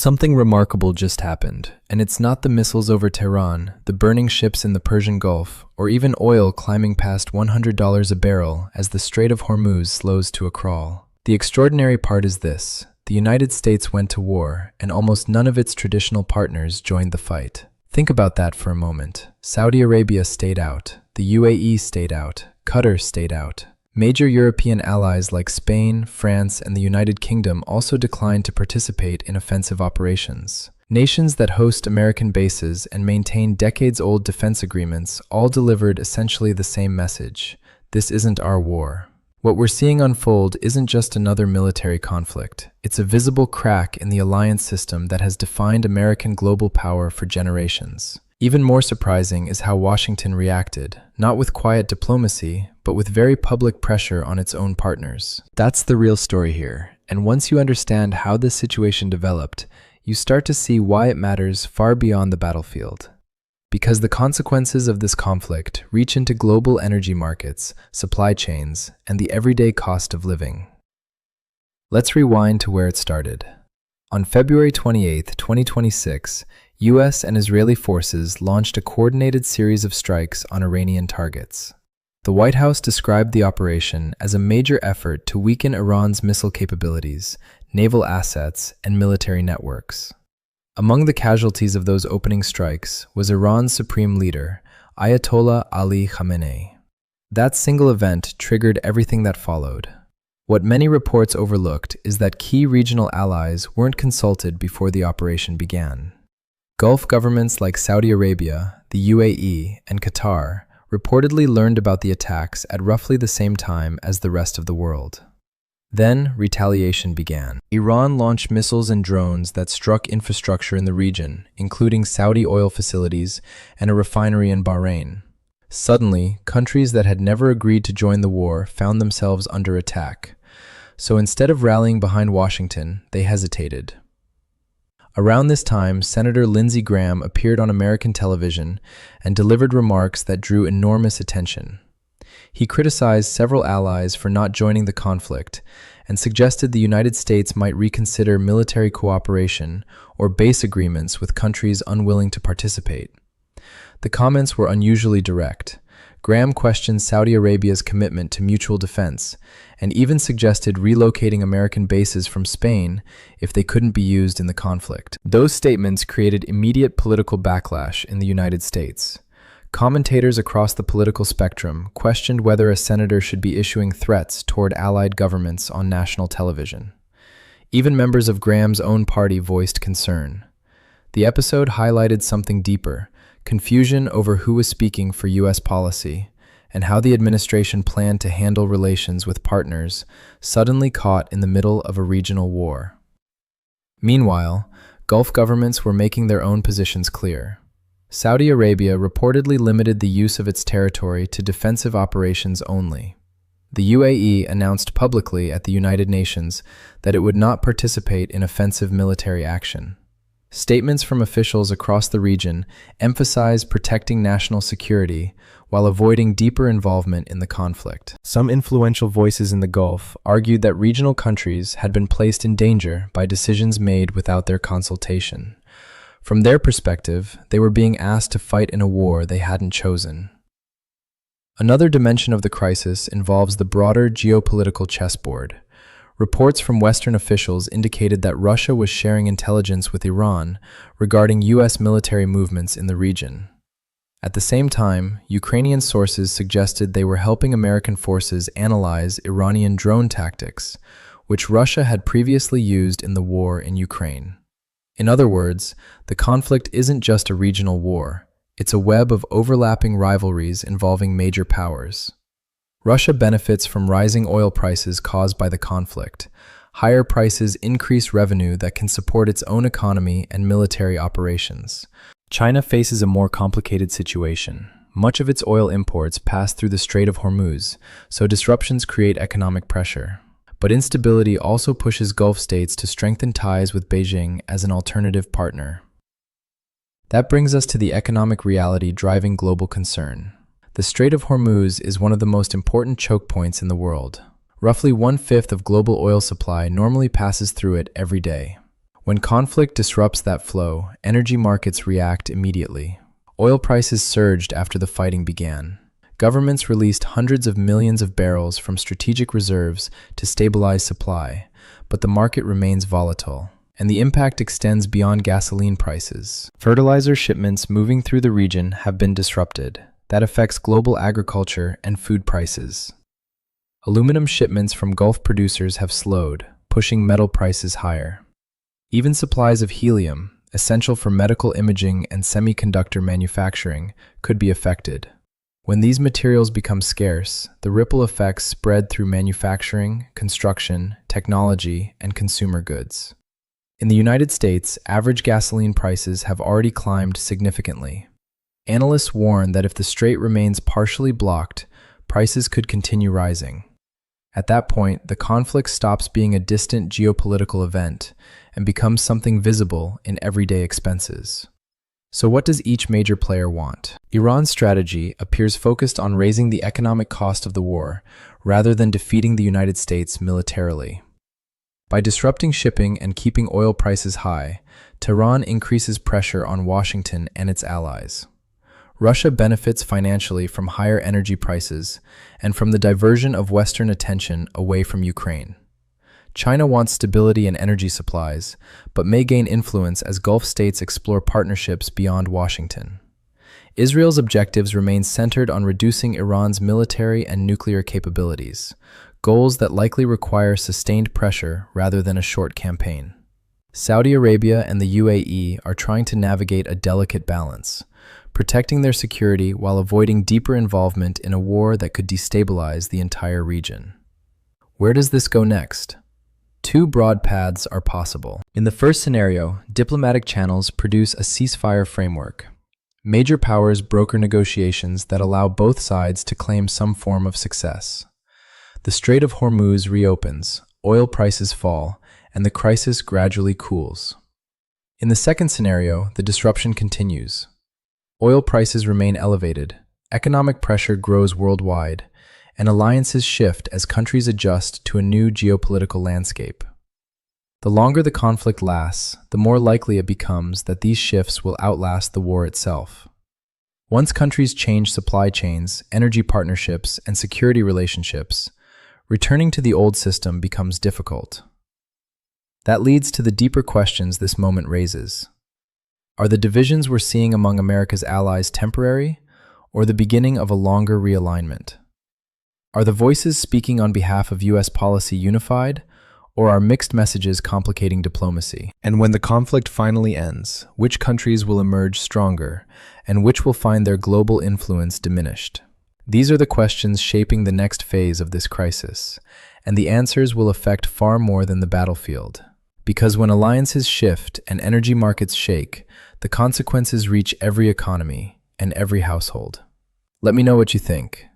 Something remarkable just happened, and it's not the missiles over Tehran, the burning ships in the Persian Gulf, or even oil climbing past $100 a barrel as the Strait of Hormuz slows to a crawl. The extraordinary part is this: the United States went to war, and almost none of its traditional partners joined the fight. Think about that for a moment. Saudi Arabia stayed out, the UAE stayed out, Qatar stayed out. Major European allies like Spain, France, and the United Kingdom also declined to participate in offensive operations. Nations that host American bases and maintain decades-old defense agreements all delivered essentially the same message: this isn't our war. What we're seeing unfold isn't just another military conflict. It's a visible crack in the alliance system that has defined American global power for generations. Even more surprising is how Washington reacted, not with quiet diplomacy, but with very public pressure on its own partners. That's the real story here, and once you understand how this situation developed, you start to see why it matters far beyond the battlefield. Because the consequences of this conflict reach into global energy markets, supply chains, and the everyday cost of living. Let's rewind to where it started. On February 28, 2026, US and Israeli forces launched a coordinated series of strikes on Iranian targets. The White House described the operation as a major effort to weaken Iran's missile capabilities, naval assets, and military networks. Among the casualties of those opening strikes was Iran's supreme leader, Ayatollah Ali Khamenei. That single event triggered everything that followed. What many reports overlooked is that key regional allies weren't consulted before the operation began. Gulf governments like Saudi Arabia, the UAE, and Qatar reportedly learned about the attacks at roughly the same time as the rest of the world. Then, retaliation began. Iran launched missiles and drones that struck infrastructure in the region, including Saudi oil facilities and a refinery in Bahrain. Suddenly, countries that had never agreed to join the war found themselves under attack. So instead of rallying behind Washington, they hesitated. Around this time, Senator Lindsey Graham appeared on American television and delivered remarks that drew enormous attention. He criticized several allies for not joining the conflict and suggested the United States might reconsider military cooperation or base agreements with countries unwilling to participate. The comments were unusually direct. Graham questioned Saudi Arabia's commitment to mutual defense and even suggested relocating American bases from Spain if they couldn't be used in the conflict. Those statements created immediate political backlash in the United States. Commentators across the political spectrum questioned whether a senator should be issuing threats toward allied governments on national television. Even members of Graham's own party voiced concern. The episode highlighted something deeper: confusion over who was speaking for U.S. policy, and how the administration planned to handle relations with partners suddenly caught in the middle of a regional war. Meanwhile, Gulf governments were making their own positions clear. Saudi Arabia reportedly limited the use of its territory to defensive operations only. The UAE announced publicly at the United Nations that it would not participate in offensive military action. Statements from officials across the region emphasized protecting national security while avoiding deeper involvement in the conflict. Some influential voices in the Gulf argued that regional countries had been placed in danger by decisions made without their consultation. From their perspective, they were being asked to fight in a war they hadn't chosen. Another dimension of the crisis involves the broader geopolitical chessboard. Reports from Western officials indicated that Russia was sharing intelligence with Iran regarding U.S. military movements in the region. At the same time, Ukrainian sources suggested they were helping American forces analyze Iranian drone tactics, which Russia had previously used in the war in Ukraine. In other words, the conflict isn't just a regional war. It's a web of overlapping rivalries involving major powers. Russia benefits from rising oil prices caused by the conflict. Higher prices increase revenue that can support its own economy and military operations. China faces a more complicated situation. Much of its oil imports pass through the Strait of Hormuz, so disruptions create economic pressure. But instability also pushes Gulf states to strengthen ties with Beijing as an alternative partner. That brings us to the economic reality driving global concern. The Strait of Hormuz is one of the most important choke points in the world. Roughly 1/5 of global oil supply normally passes through it every day. When conflict disrupts that flow, energy markets react immediately. Oil prices surged after the fighting began. Governments released hundreds of millions of barrels from strategic reserves to stabilize supply, but the market remains volatile, and the impact extends beyond gasoline prices. Fertilizer shipments moving through the region have been disrupted. That affects global agriculture and food prices. Aluminum shipments from Gulf producers have slowed, pushing metal prices higher. Even supplies of helium, essential for medical imaging and semiconductor manufacturing, could be affected. When these materials become scarce, the ripple effects spread through manufacturing, construction, technology, and consumer goods. In the United States, average gasoline prices have already climbed significantly. Analysts warn that if the strait remains partially blocked, prices could continue rising. At that point, the conflict stops being a distant geopolitical event and becomes something visible in everyday expenses. So what does each major player want? Iran's strategy appears focused on raising the economic cost of the war rather than defeating the United States militarily. By disrupting shipping and keeping oil prices high, Tehran increases pressure on Washington and its allies. Russia benefits financially from higher energy prices and from the diversion of Western attention away from Ukraine. China wants stability in energy supplies, but may gain influence as Gulf states explore partnerships beyond Washington. Israel's objectives remain centered on reducing Iran's military and nuclear capabilities, goals that likely require sustained pressure rather than a short campaign. Saudi Arabia and the UAE are trying to navigate a delicate balance, protecting their security while avoiding deeper involvement in a war that could destabilize the entire region. Where does this go next? Two broad paths are possible. In the first scenario, diplomatic channels produce a ceasefire framework. Major powers broker negotiations that allow both sides to claim some form of success. The Strait of Hormuz reopens, oil prices fall, and the crisis gradually cools. In the second scenario, the disruption continues. Oil prices remain elevated, economic pressure grows worldwide, and alliances shift as countries adjust to a new geopolitical landscape. The longer the conflict lasts, the more likely it becomes that these shifts will outlast the war itself. Once countries change supply chains, energy partnerships, and security relationships, returning to the old system becomes difficult. That leads to the deeper questions this moment raises. Are the divisions we're seeing among America's allies temporary, or the beginning of a longer realignment? Are the voices speaking on behalf of U.S. policy unified, or are mixed messages complicating diplomacy? And when the conflict finally ends, which countries will emerge stronger, and which will find their global influence diminished? These are the questions shaping the next phase of this crisis, and the answers will affect far more than the battlefield. Because when alliances shift and energy markets shake, the consequences reach every economy and every household. Let me know what you think.